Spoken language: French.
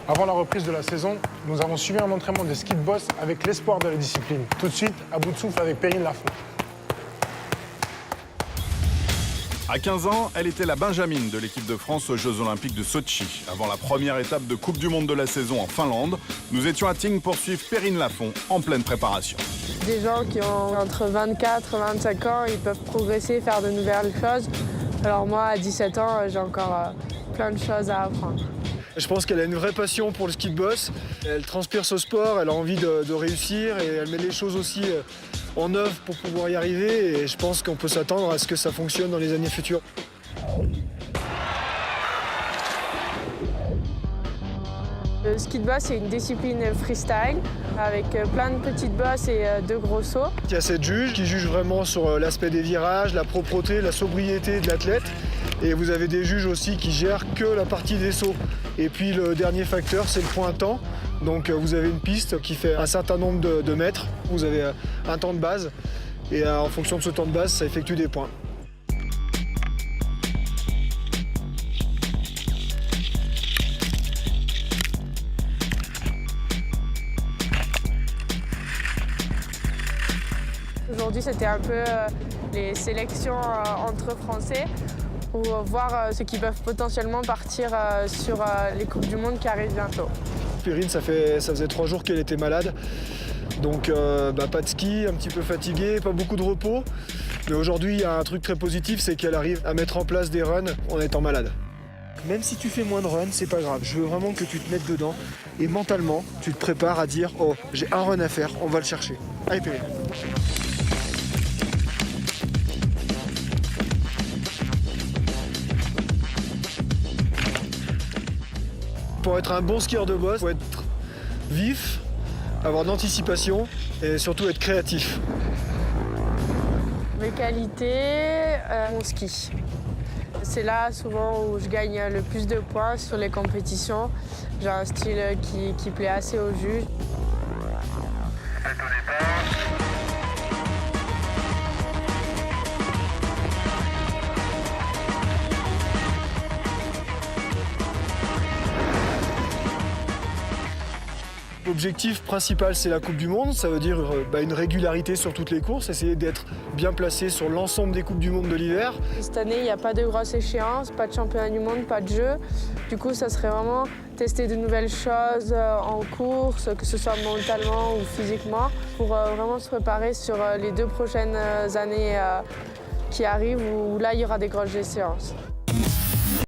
Avant la reprise de la saison, nous avons suivi un entraînement de ski de boss avec l'espoir de la discipline. Tout de suite, à bout de souffle avec Perrine Lafont. À 15 ans, elle était la benjamine de l'équipe de France aux Jeux Olympiques de Sotchi. Avant la première étape de Coupe du Monde de la saison en Finlande, nous étions à Tignes pour suivre Perrine Lafont en pleine préparation. Des gens qui ont entre 24 et 25 ans, ils peuvent progresser, faire de nouvelles choses. Alors moi, à 17 ans, j'ai encore plein de choses à apprendre. Je pense qu'elle a une vraie passion pour le ski de boss. Elle transpire ce sport, elle a envie de réussir et elle met les choses aussi en œuvre pour pouvoir y arriver. Et je pense qu'on peut s'attendre à ce que ça fonctionne dans les années futures. Le ski de boss, c'est une discipline freestyle avec plein de petites bosses et de gros sauts. Il y a 7 juges qui jugent vraiment sur l'aspect des virages, la propreté, la sobriété de l'athlète. Et vous avez des juges aussi qui gèrent que la partie des sauts. Et puis le dernier facteur, c'est le point temps. Donc vous avez une piste qui fait un certain nombre de mètres. Vous avez un temps de base. Et en fonction de ce temps de base, ça effectue des points. Aujourd'hui, c'était un peu les sélections entre Français pour voir ceux qui peuvent potentiellement partir sur les Coupes du Monde qui arrivent bientôt. Perrine, ça faisait 3 jours qu'elle était malade. Donc pas de ski, un petit peu fatiguée, pas beaucoup de repos. Mais aujourd'hui, il y a un truc très positif, c'est qu'elle arrive à mettre en place des runs en étant malade. Même si tu fais moins de runs, c'est pas grave. Je veux vraiment que tu te mettes dedans. Et mentalement, tu te prépares à dire « Oh, j'ai un run à faire, on va le chercher ». Allez, Perrine. Pour être un bon skieur de boss, il faut être vif, avoir de l'anticipation et surtout être créatif. Mes qualités, mon ski. C'est là souvent où je gagne le plus de points sur les compétitions. J'ai un style qui plaît assez aux juges. L'objectif principal, c'est la Coupe du Monde. Ça veut dire une régularité sur toutes les courses, essayer d'être bien placé sur l'ensemble des Coupes du Monde de l'hiver. Cette année, il n'y a pas de grosse échéance, pas de championnat du monde, pas de jeu. Du coup, ça serait vraiment tester de nouvelles choses en course, que ce soit mentalement ou physiquement, pour vraiment se préparer sur les 2 prochaines années qui arrivent, où là, il y aura des grosses échéances.